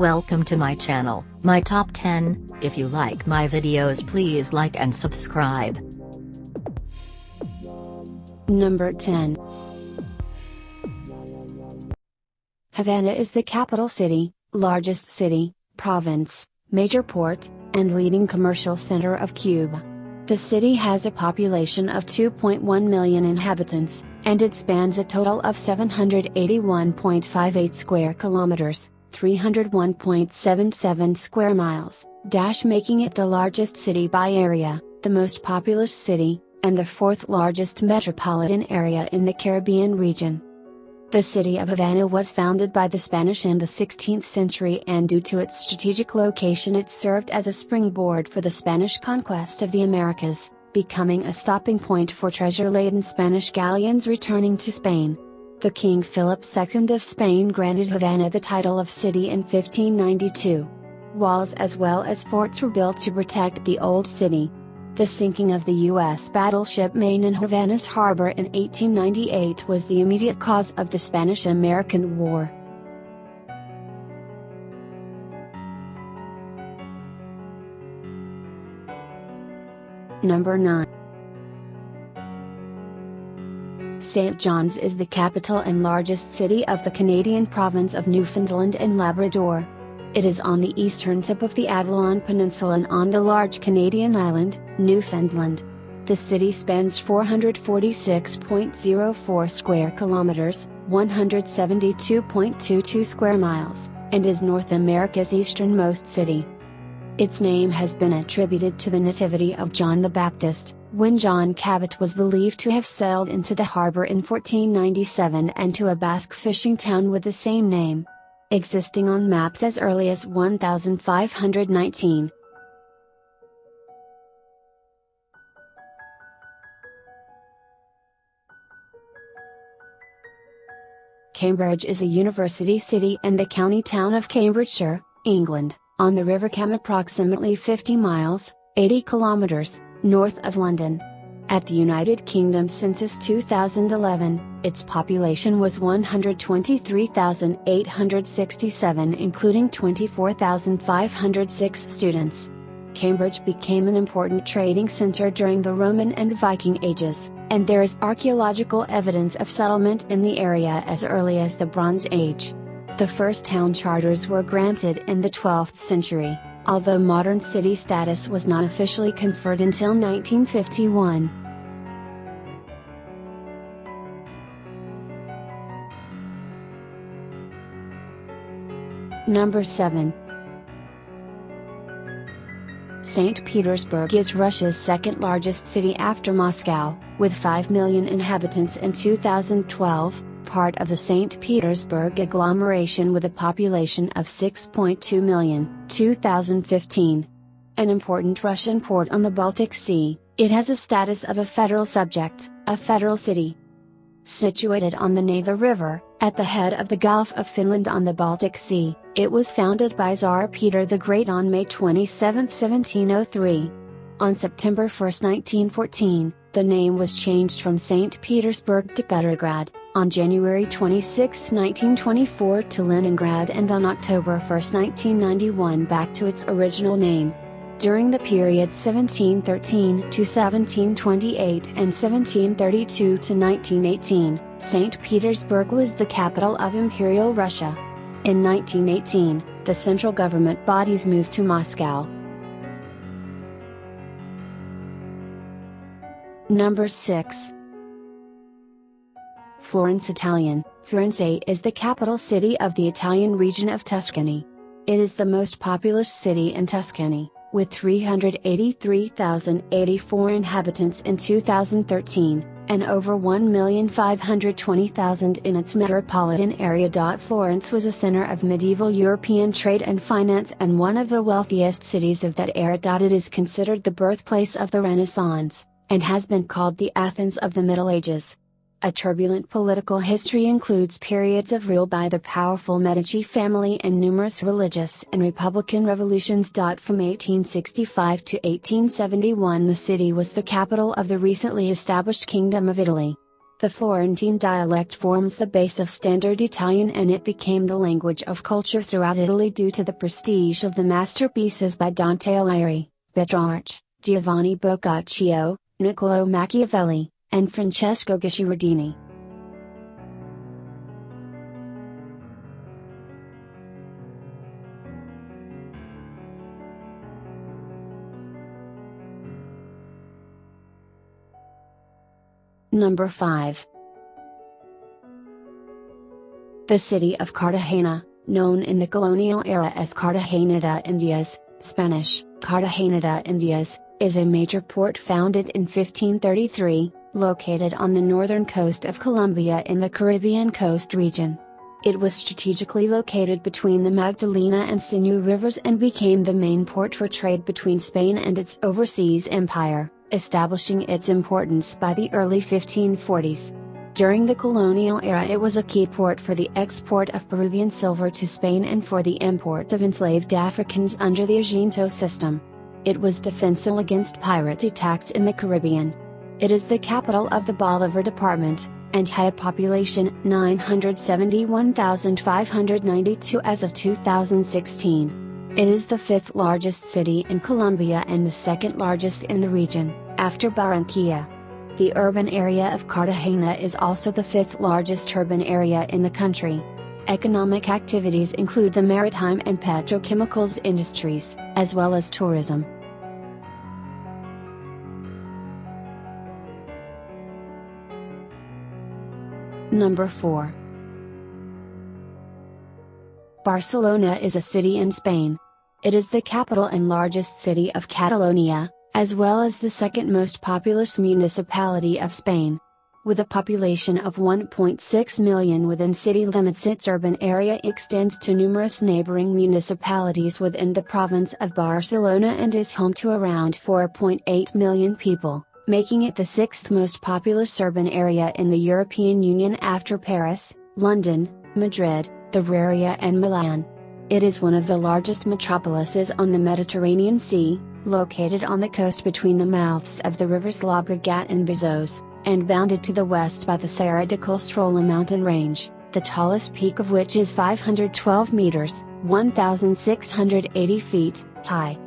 Welcome to my channel, my top 10. If you like my videos, please like and subscribe. Number 10. Havana is the capital city, largest city, province, major port, and leading commercial center of Cuba. The city has a population of 2.1 million inhabitants, and it spans a total of 781.58 square kilometers, 301.77 square miles, making it the largest city by area, the most populous city, and the fourth largest metropolitan area in the Caribbean region. The city of Havana was founded by the Spanish in the 16th century, and due to its strategic location it served as a springboard for the Spanish conquest of the Americas, becoming a stopping point for treasure-laden Spanish galleons returning to Spain. The King Philip II of Spain granted Havana the title of city in 1592. Walls as well as forts were built to protect the old city. The sinking of the U.S. battleship Maine in Havana's harbor in 1898 was the immediate cause of the Spanish-American War. Number 9. St. John's is the capital and largest city of the Canadian province of Newfoundland and Labrador. It is on the eastern tip of the Avalon Peninsula and on the large Canadian island, Newfoundland. The city spans 446.04 square kilometers, 172.22 square miles, and is North America's easternmost city. Its name has been attributed to the nativity of John the Baptist, when John Cabot was believed to have sailed into the harbor in 1497, and to a Basque fishing town with the same name, existing on maps as early as 1519. Cambridge is a university city and the county town of Cambridgeshire, England, on the River Cam, approximately 50 miles, 80 kilometers, north of London. At the United Kingdom census 2011, its population was 123,867, including 24,506 students. Cambridge became an important trading center during the Roman and Viking ages, and there is archaeological evidence of settlement in the area as early as the Bronze Age. The first town charters were granted in the 12th century, although modern city status was not officially conferred until 1951. Number 7. St. Petersburg is Russia's second largest city after Moscow, with 5 million inhabitants in 2012, part of the St. Petersburg agglomeration with a population of 6.2 million, 2015. An important Russian port on the Baltic Sea, it has a status of a federal subject, a federal city. Situated on the Neva River, at the head of the Gulf of Finland on the Baltic Sea, it was founded by Tsar Peter the Great on May 27, 1703. On September 1, 1914, the name was changed from St. Petersburg to Petrograd, on January 26, 1924 to Leningrad, and on October 1, 1991 back to its original name. During the period 1713 to 1728 and 1732 to 1918, St. Petersburg was the capital of Imperial Russia. In 1918, the central government bodies moved to Moscow. Number 6. Florence, Italian. Firenze is the capital city of the Italian region of Tuscany. It is the most populous city in Tuscany, with 383,084 inhabitants in 2013, and over 1,520,000 in its metropolitan area. Florence was a center of medieval European trade and finance and one of the wealthiest cities of that era. It is considered the birthplace of the Renaissance, and has been called the Athens of the Middle Ages. A turbulent political history includes periods of rule by the powerful Medici family and numerous religious and republican revolutions. From 1865 to 1871 the city was the capital of the recently established Kingdom of Italy. The Florentine dialect forms the base of Standard Italian, and it became the language of culture throughout Italy due to the prestige of the masterpieces by Dante Alighieri, Petrarch, Giovanni Boccaccio, Niccolò Machiavelli, and Francesco Guicciardini. Number 5. The city of Cartagena, known in the colonial era as Cartagena de Indias, Spanish, Cartagena de Indias, is a major port founded in 1533, located on the northern coast of Colombia in the Caribbean coast region. It was strategically located between the Magdalena and Sinú rivers and became the main port for trade between Spain and its overseas empire, establishing its importance by the early 1540s. During the colonial era, it was a key port for the export of Peruvian silver to Spain and for the import of enslaved Africans under the Argento system. It was defensible against pirate attacks in the Caribbean. It is the capital of the Bolivar Department, and had a population 971,592 as of 2016. It is the fifth largest city in Colombia and the second largest in the region, after Barranquilla. The urban area of Cartagena is also the fifth largest urban area in the country. Economic activities include the maritime and petrochemicals industries, as well as tourism. Number 4. Barcelona is a city in Spain. It is the capital and largest city of Catalonia, as well as the second most populous municipality of Spain. With a population of 1.6 million within city limits, its urban area extends to numerous neighboring municipalities within the province of Barcelona and is home to around 4.8 million people, making it the sixth most populous urban area in the European Union after Paris, London, Madrid, the Ruria and Milan. It is one of the largest metropolises on the Mediterranean Sea, located on the coast between the mouths of the rivers Llobregat and Besòs, and bounded to the west by the Serra de Collserola mountain range, the tallest peak of which is 512 meters, 1,680 feet, high.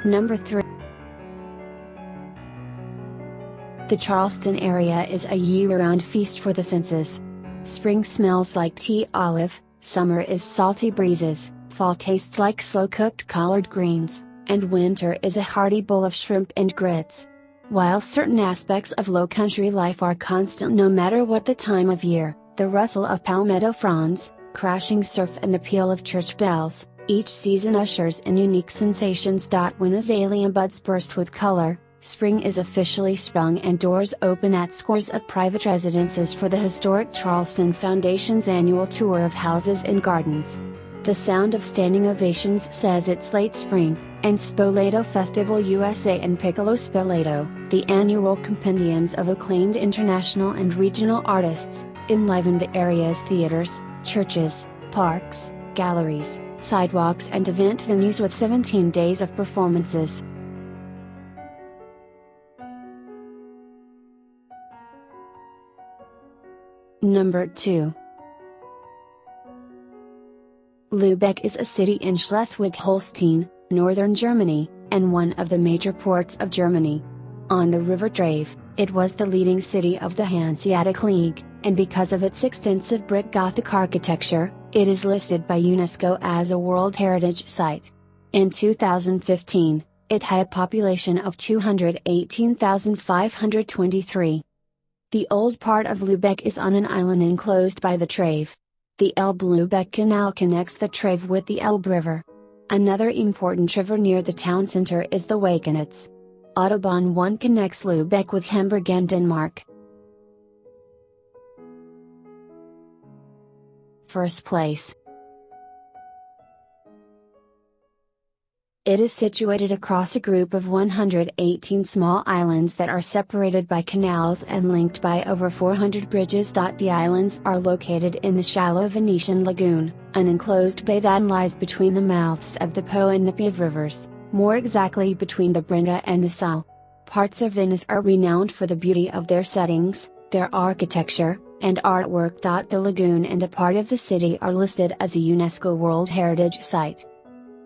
Number 3. The Charleston area is a year-round feast for the senses. Spring smells like tea olive, summer is salty breezes, fall tastes like slow-cooked collard greens, and winter is a hearty bowl of shrimp and grits. While certain aspects of low-country life are constant no matter what the time of year, the rustle of palmetto fronds, crashing surf and the peal of church bells, each season ushers in unique sensations. When azalea buds burst with color, spring is officially sprung and doors open at scores of private residences for the historic Charleston Foundation's annual tour of houses and gardens. The sound of standing ovations says it's late spring, and Spoleto Festival USA and Piccolo Spoleto, the annual compendiums of acclaimed international and regional artists, enliven the area's theaters, churches, parks, galleries, sidewalks and event venues with 17 days of performances. Number 2. Lübeck is a city in Schleswig-Holstein, northern Germany, and one of the major ports of Germany. On the River Drave, it was the leading city of the Hanseatic League, and because of its extensive brick Gothic architecture, it is listed by UNESCO as a World Heritage Site. In 2015, it had a population of 218,523. The old part of Lubeck is on an island enclosed by the Trave. The Elbe-Lubeck Canal connects the Trave with the Elbe River. Another important river near the town center is the Wakenitz. Autobahn 1 connects Lubeck with Hamburg and Denmark. First place. It is situated across a group of 118 small islands that are separated by canals and linked by over 400 bridges. The islands are located in the shallow Venetian lagoon, an enclosed bay that lies between the mouths of the Po and the Piave rivers, more exactly between the Brenta and the Sal. Parts of Venice are renowned for the beauty of their settings, their architecture, and artwork. The lagoon and a part of the city are listed as a UNESCO World Heritage Site.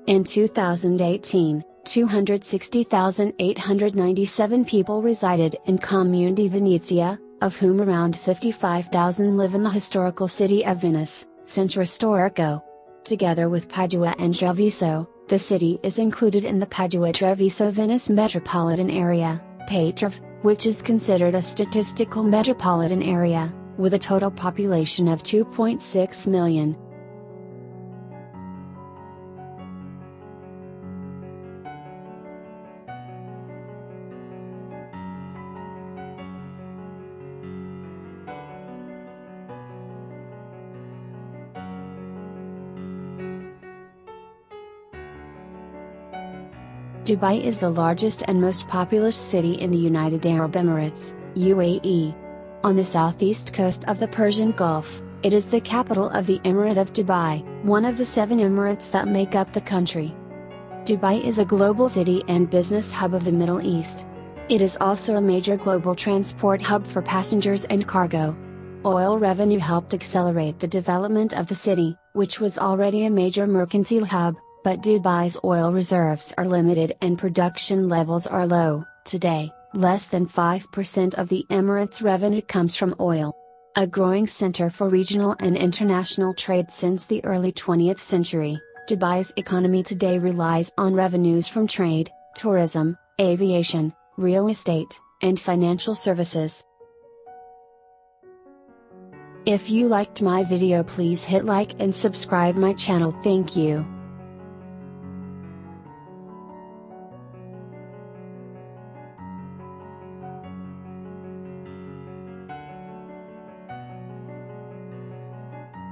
In 2018, 260,897 people resided in Comune di Venezia, of whom around 55,000 live in the historical city of Venice, Centro Storico. Together with Padua and Treviso, the city is included in the Padua-Treviso-Venice metropolitan area, PATRV, which is considered a statistical metropolitan area, with a total population of 2.6 million. Dubai is the largest and most populous city in the United Arab Emirates, UAE. On the southeast coast of the Persian Gulf, it is the capital of the Emirate of Dubai, one of the 7 emirates that make up the country. Dubai is a global city and business hub of the Middle East. It is also a major global transport hub for passengers and cargo. Oil revenue helped accelerate the development of the city, which was already a major mercantile hub. But Dubai's oil reserves are limited and production levels are low. Today, less than 5% of the Emirates' revenue comes from oil. A growing center for regional and international trade since the early 20th century, Dubai's economy today relies on revenues from trade, tourism, aviation, real estate, and financial services. If you liked my video, please hit like and subscribe my channel. Thank you.